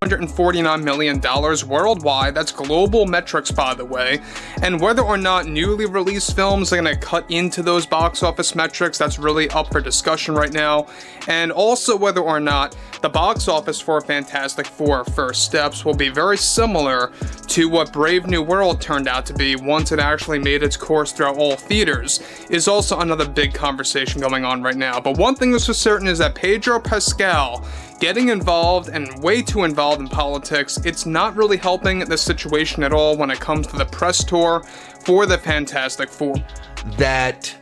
$149 million worldwide. That's global metrics, by the way. And whether or not newly released films are going to cut into those box office metrics, that's really up for discussion right now. And also whether or not the box office for Fantastic Four: First Steps will be very similar to what Brave New World turned out to be once it actually made its course throughout all theaters is also another big conversation going on right now. But one thing that's for certain is that Pedro Pascal getting involved and way too involved in politics, it's not really helping the situation at all when it comes to the press tour for the Fantastic Four. That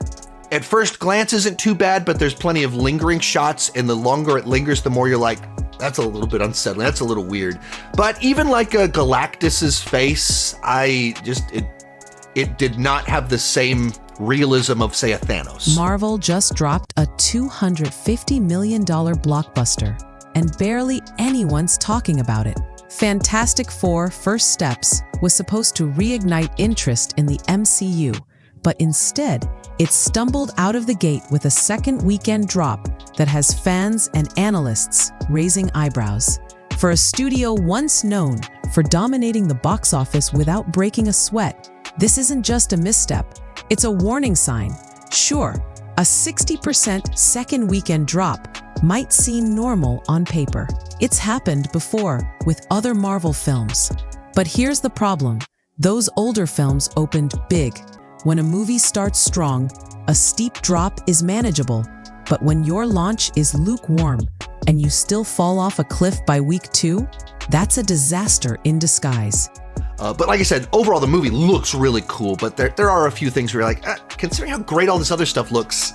at first glance isn't too bad, but there's plenty of lingering shots, and the longer it lingers, the more you're like, that's a little bit unsettling, that's a little weird. But even like a Galactus's face, it did not have the same realism of, say, a Thanos. Marvel just dropped a $250 million blockbuster, and barely anyone's talking about it. Fantastic Four: First Steps was supposed to reignite interest in the MCU, but instead, it stumbled out of the gate with a second weekend drop that has fans and analysts raising eyebrows. For a studio once known for dominating the box office without breaking a sweat, this isn't just a misstep, it's a warning sign. Sure, a 60% second weekend drop might seem normal on paper. It's happened before with other Marvel films. But here's the problem. Those older films opened big. When a movie starts strong, a steep drop is manageable. But when your launch is lukewarm and you still fall off a cliff by week 2, that's a disaster in disguise. But like I said, overall the movie looks really cool, but there are a few things where you're like, considering how great all this other stuff looks,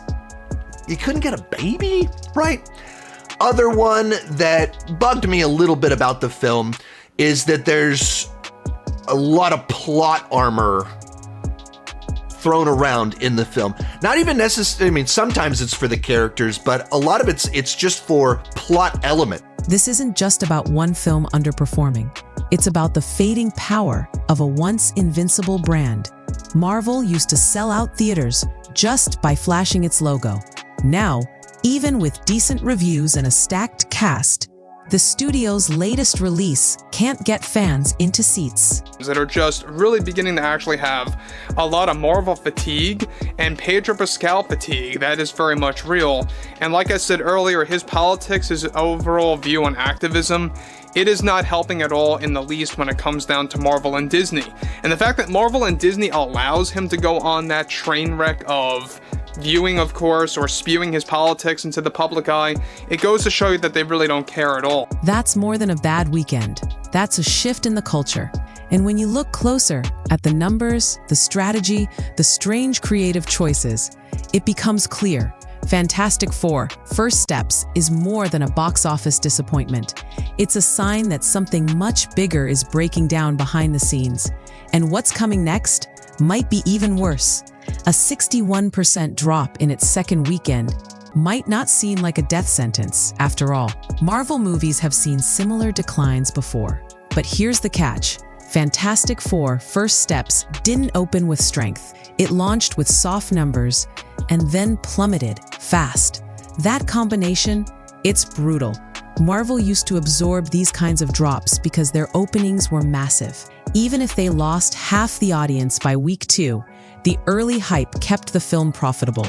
you couldn't get a baby, right? Other one that bugged me a little bit about the film is that there's a lot of plot armor thrown around in the film. Not even necessarily, I mean, sometimes it's for the characters, but a lot of it's just for plot element. This isn't just about one film underperforming. It's about the fading power of a once invincible brand. Marvel used to sell out theaters just by flashing its logo. Now, even with decent reviews and a stacked cast, the studio's latest release can't get fans into seats. That are just really beginning to actually have a lot of Marvel fatigue and Pedro Pascal fatigue. That is very much real. And like I said earlier, his politics, his overall view on activism, it is not helping at all in the least when it comes down to Marvel and Disney. And the fact that Marvel and Disney allows him to go on that train wreck of viewing, of course, or spewing his politics into the public eye, it goes to show you that they really don't care at all. That's more than a bad weekend. That's a shift in the culture. And when you look closer at the numbers, the strategy, the strange creative choices, it becomes clear. Fantastic Four: First Steps is more than a box office disappointment. It's a sign that something much bigger is breaking down behind the scenes. And what's coming next might be even worse. A 61% drop in its second weekend might not seem like a death sentence, after all. Marvel movies have seen similar declines before. But here's the catch. Fantastic Four: First Steps didn't open with strength. It launched with soft numbers and then plummeted fast. That combination, it's brutal. Marvel used to absorb these kinds of drops because their openings were massive. Even if they lost half the audience by week 2, the early hype kept the film profitable.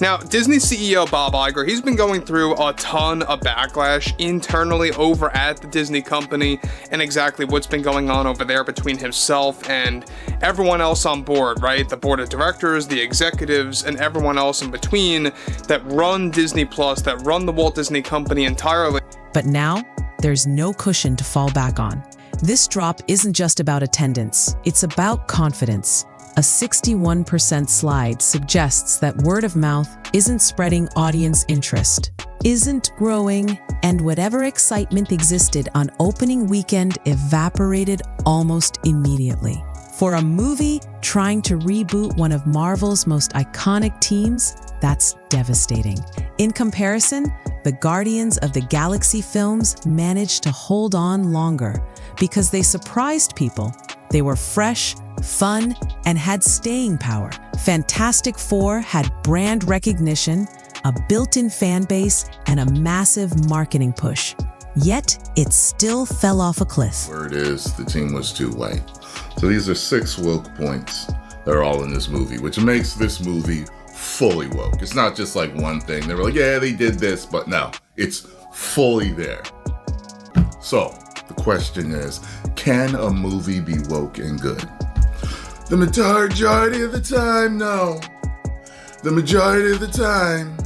Now, Disney CEO Bob Iger, he's been going through a ton of backlash internally over at the Disney company and exactly what's been going on over there between himself and everyone else on board, right? The board of directors, the executives, and everyone else in between that run Disney Plus, that run the Walt Disney Company entirely. But now, there's no cushion to fall back on. This drop isn't just about attendance, it's about confidence. A 61% slide suggests that word of mouth isn't spreading audience interest, isn't growing, and whatever excitement existed on opening weekend evaporated almost immediately. For a movie trying to reboot one of Marvel's most iconic teams, that's devastating. In comparison, the Guardians of the Galaxy films managed to hold on longer because they surprised people. They were fresh, fun, and had staying power. Fantastic Four had brand recognition, a built-in fan base, and a massive marketing push. Yet, it still fell off a cliff. Word is, the team was too white. So these are 6 woke points that are all in this movie, which makes this movie fully woke. It's not just like one thing. They were like, yeah, they did this, but no, it's fully there. So the question is, can a movie be woke and good? The majority of the time, no. The majority of the time,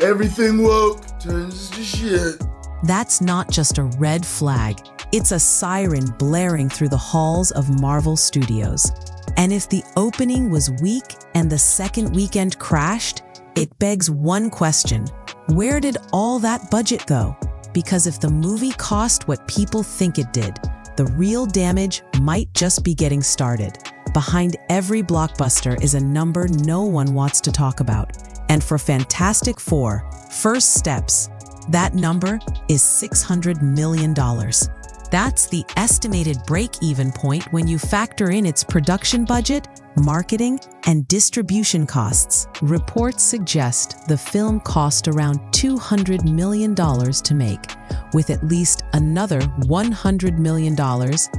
everything woke turns to shit. That's not just a red flag. It's a siren blaring through the halls of Marvel Studios. And if the opening was weak and the second weekend crashed, it begs one question. Where did all that budget go? Because if the movie cost what people think it did, the real damage might just be getting started. Behind every blockbuster is a number no one wants to talk about. And for Fantastic Four, First Steps, that number is $600 million. That's the estimated break-even point when you factor in its production budget, marketing, and distribution costs. Reports suggest the film cost around $200 million to make, with at least another $100 million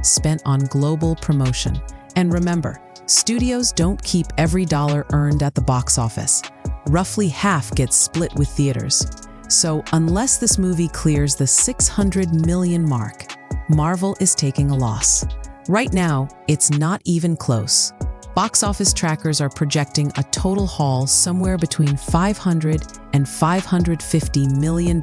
spent on global promotion. And remember, studios don't keep every dollar earned at the box office. Roughly half gets split with theaters. So unless this movie clears the $600 million mark, Marvel is taking a loss. Right now, it's not even close. Box office trackers are projecting a total haul somewhere between $500 and $550 million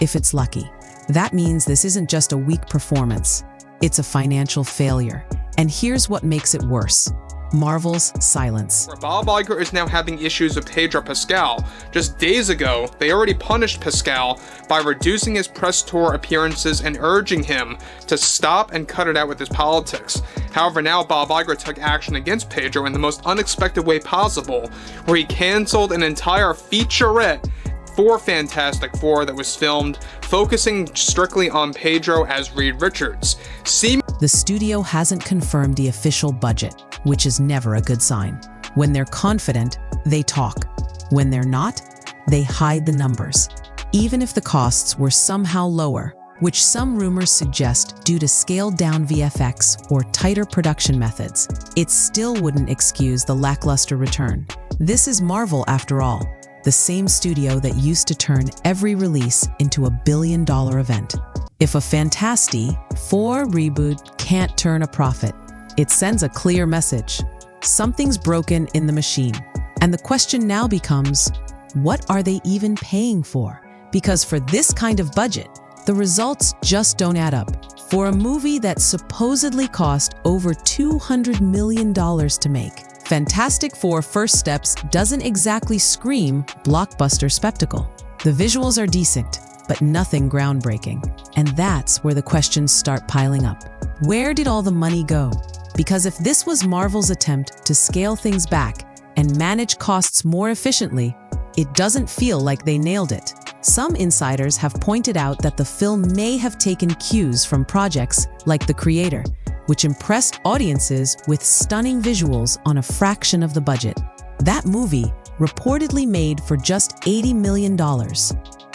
if it's lucky. That means this isn't just a weak performance, it's a financial failure. And here's what makes it worse. Marvel's silence. Where Bob Iger is now having issues with Pedro Pascal. Just days ago, they already punished Pascal by reducing his press tour appearances and urging him to stop and cut it out with his politics. However, now Bob Iger took action against Pedro in the most unexpected way possible, where he canceled an entire featurette for Fantastic Four that was filmed, focusing strictly on Pedro as Reed Richards. The studio hasn't confirmed the official budget, which is never a good sign. When they're confident, they talk. When they're not, they hide the numbers. Even if the costs were somehow lower, which some rumors suggest due to scaled-down VFX or tighter production methods, it still wouldn't excuse the lackluster return. This is Marvel, after all, the same studio that used to turn every release into a billion-dollar event. If a Fantastic Four reboot can't turn a profit, it sends a clear message. Something's broken in the machine. And the question now becomes, what are they even paying for? Because for this kind of budget, the results just don't add up. For a movie that supposedly cost over $200 million to make, Fantastic Four First Steps doesn't exactly scream blockbuster spectacle. The visuals are decent, but nothing groundbreaking. And that's where the questions start piling up. Where did all the money go? Because if this was Marvel's attempt to scale things back and manage costs more efficiently, it doesn't feel like they nailed it. Some insiders have pointed out that the film may have taken cues from projects like The Creator, which impressed audiences with stunning visuals on a fraction of the budget. That movie, reportedly made for just $80 million,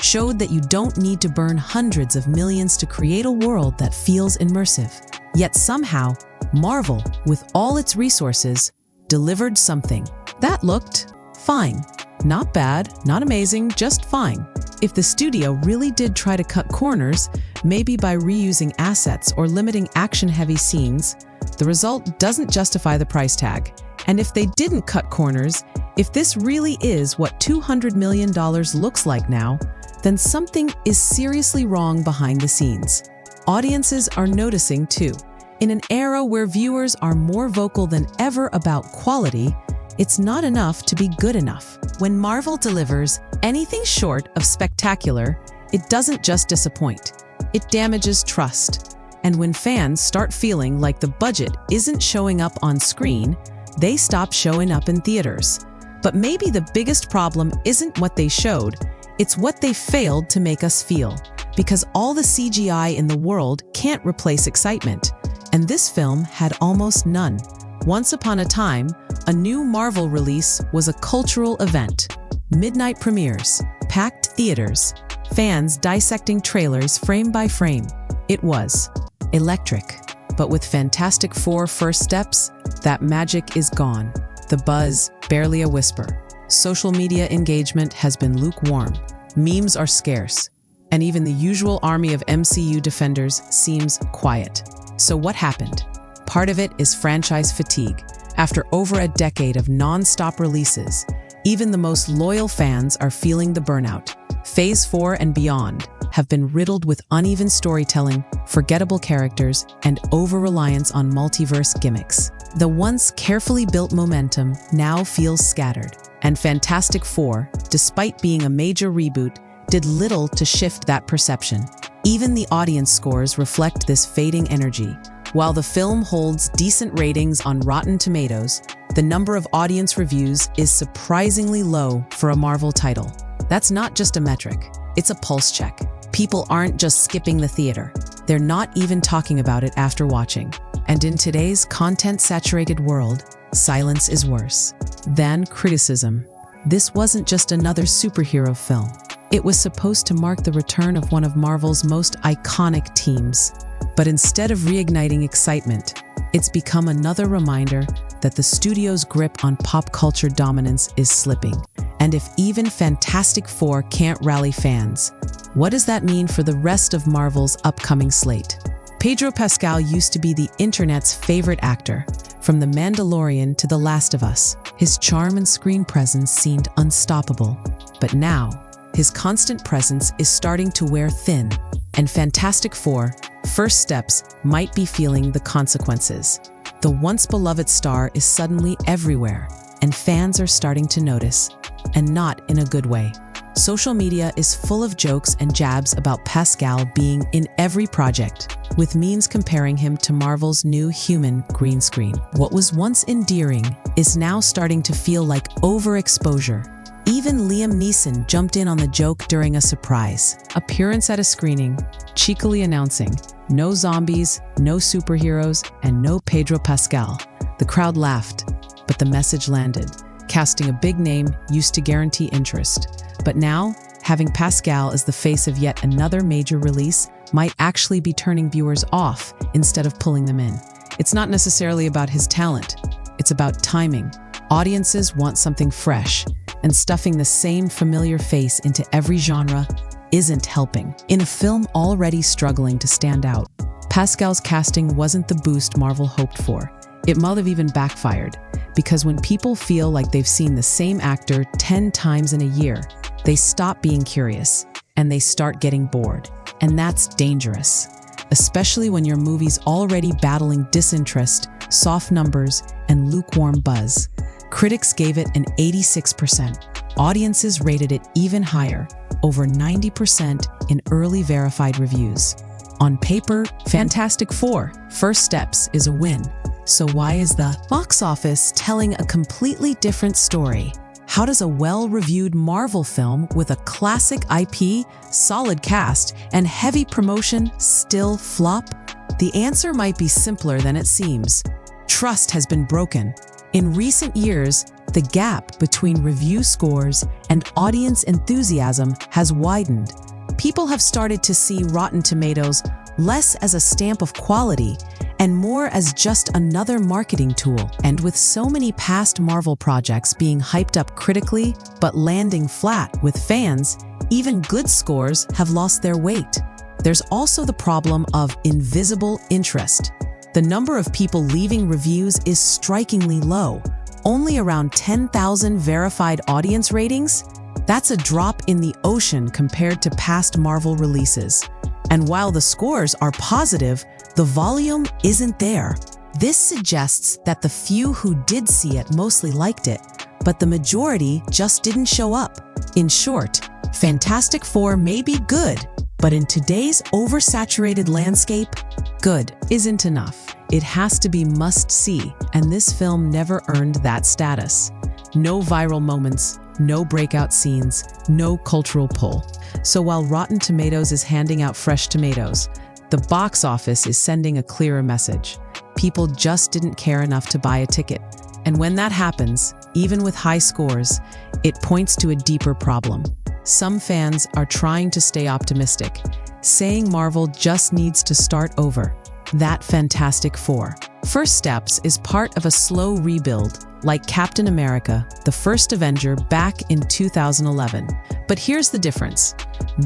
showed that you don't need to burn hundreds of millions to create a world that feels immersive. Yet somehow, Marvel, with all its resources, delivered something that looked fine. Not bad, not amazing, just fine. If the studio really did try to cut corners, maybe by reusing assets or limiting action-heavy scenes, the result doesn't justify the price tag. And if they didn't cut corners, if this really is what $200 million looks like now, then something is seriously wrong behind the scenes. Audiences are noticing too. In an era where viewers are more vocal than ever about quality, it's not enough to be good enough. When Marvel delivers anything short of spectacular, it doesn't just disappoint. It damages trust. And when fans start feeling like the budget isn't showing up on screen, they stop showing up in theaters. But maybe the biggest problem isn't what they showed, it's what they failed to make us feel. Because all the CGI in the world can't replace excitement. And this film had almost none. Once upon a time, a new Marvel release was a cultural event. Midnight premieres, packed theaters, fans dissecting trailers frame by frame. It was electric. But with Fantastic Four: First Steps, that magic is gone. The buzz, barely a whisper. Social media engagement has been lukewarm. Memes are scarce. And even the usual army of MCU defenders seems quiet. So what happened? Part of it is franchise fatigue. After over a decade of non-stop releases, even the most loyal fans are feeling the burnout. Phase 4 and beyond have been riddled with uneven storytelling, forgettable characters, and over-reliance on multiverse gimmicks. The once carefully built momentum now feels scattered, and Fantastic Four, despite being a major reboot, did little to shift that perception. Even the audience scores reflect this fading energy. While the film holds decent ratings on Rotten Tomatoes, the number of audience reviews is surprisingly low for a Marvel title. That's not just a metric, it's a pulse check. People aren't just skipping the theater, they're not even talking about it after watching. And in today's content-saturated world, silence is worse than criticism. This wasn't just another superhero film. It was supposed to mark the return of one of Marvel's most iconic teams. But instead of reigniting excitement, it's become another reminder that the studio's grip on pop culture dominance is slipping. And if even Fantastic Four can't rally fans, what does that mean for the rest of Marvel's upcoming slate? Pedro Pascal used to be the internet's favorite actor. From The Mandalorian to The Last of Us, his charm and screen presence seemed unstoppable. But now, his constant presence is starting to wear thin, and Fantastic Four: First Steps might be feeling the consequences. The once beloved star is suddenly everywhere, and fans are starting to notice, and not in a good way. Social media is full of jokes and jabs about Pascal being in every project, with memes comparing him to Marvel's new human green screen. What was once endearing is now starting to feel like overexposure. Even Liam Neeson jumped in on the joke during a surprise appearance at a screening, cheekily announcing, "No zombies, no superheroes, and no Pedro Pascal." The crowd laughed, but the message landed. Casting a big name used to guarantee interest. But now, having Pascal as the face of yet another major release might actually be turning viewers off instead of pulling them in. It's not necessarily about his talent. It's about timing. Audiences want something fresh, and stuffing the same familiar face into every genre isn't helping. In a film already struggling to stand out, Pascal's casting wasn't the boost Marvel hoped for. It might have even backfired, because when people feel like they've seen the same actor 10 times in a year, they stop being curious, and they start getting bored. And that's dangerous, especially when your movie's already battling disinterest, soft numbers, and lukewarm buzz. Critics gave it an 86%. Audiences rated it even higher, over 90% in early verified reviews. On paper, Fantastic Four: First Steps is a win. So why is the box office telling a completely different story? How does a well-reviewed Marvel film with a classic IP, solid cast, and heavy promotion still flop? The answer might be simpler than it seems. Trust has been broken. In recent years, the gap between review scores and audience enthusiasm has widened. People have started to see Rotten Tomatoes less as a stamp of quality and more as just another marketing tool. And with so many past Marvel projects being hyped up critically but landing flat with fans, even good scores have lost their weight. There's also the problem of invisible interest. The number of people leaving reviews is strikingly low, only around 10,000 verified audience ratings. That's a drop in the ocean compared to past Marvel releases. And while the scores are positive, the volume isn't there. This suggests that the few who did see it mostly liked it, but the majority just didn't show up. In short, Fantastic Four may be good, but in today's oversaturated landscape, good isn't enough. It has to be must-see, and this film never earned that status. No viral moments, no breakout scenes, no cultural pull. So while Rotten Tomatoes is handing out fresh tomatoes, the box office is sending a clearer message. People just didn't care enough to buy a ticket. And when that happens, even with high scores, it points to a deeper problem. some fans are trying to stay optimistic, saying Marvel just needs to start over. That Fantastic Four. First Steps is part of a slow rebuild, like Captain America, the first Avenger back in 2011. But here's the difference.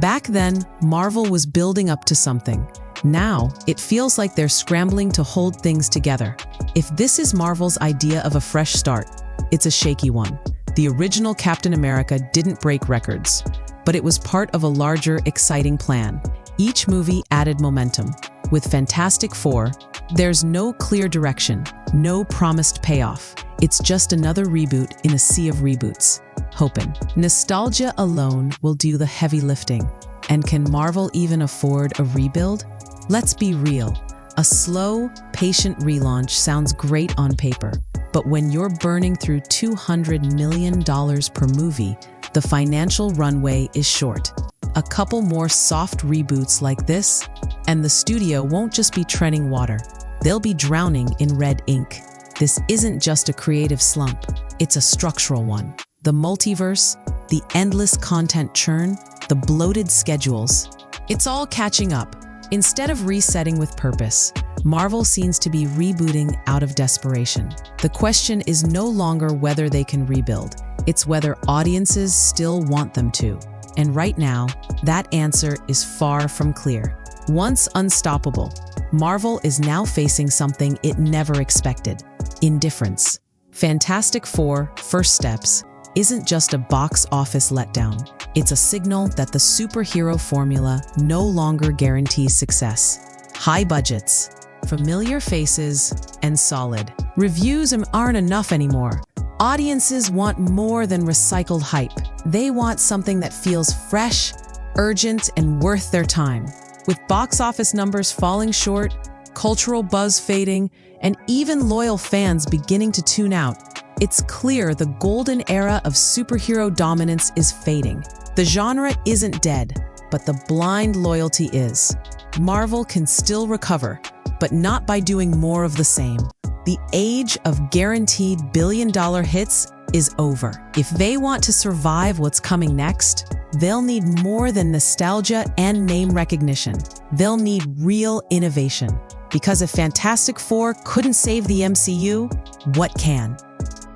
Back then, Marvel was building up to something. Now, it feels like they're scrambling to hold things together. If this is Marvel's idea of a fresh start, it's a shaky one. The original Captain America didn't break records, but it was part of a larger, exciting plan. Each movie added momentum. With Fantastic Four, there's no clear direction, no promised payoff. It's just another reboot in a sea of reboots. Hopin'. Nostalgia alone will do the heavy lifting. And can Marvel even afford a rebuild? Let's be real. A slow, patient relaunch sounds great on paper. But when you're burning through $200 million per movie, the financial runway is short. A couple more soft reboots like this, and the studio won't just be treading water. They'll be drowning in red ink. This isn't just a creative slump, it's a structural one. The multiverse, the endless content churn, the bloated schedules. It's all catching up. Instead of resetting with purpose, Marvel seems to be rebooting out of desperation. The question is no longer whether they can rebuild, it's whether audiences still want them to. And right now, that answer is far from clear. Once unstoppable, Marvel is now facing something it never expected: indifference. Fantastic Four: First Steps isn't just a box office letdown. It's a signal that the superhero formula no longer guarantees success. High budgets, familiar faces, and solid reviews aren't enough anymore. Audiences want more than recycled hype. They want something that feels fresh, urgent, and worth their time. With box office numbers falling short, cultural buzz fading, and even loyal fans beginning to tune out, it's clear the golden era of superhero dominance is fading. The genre isn't dead, but the blind loyalty is. Marvel can still recover, but not by doing more of the same. The age of guaranteed billion-dollar hits is over. If they want to survive what's coming next, they'll need more than nostalgia and name recognition. They'll need real innovation. Because if Fantastic Four couldn't save the MCU, what can?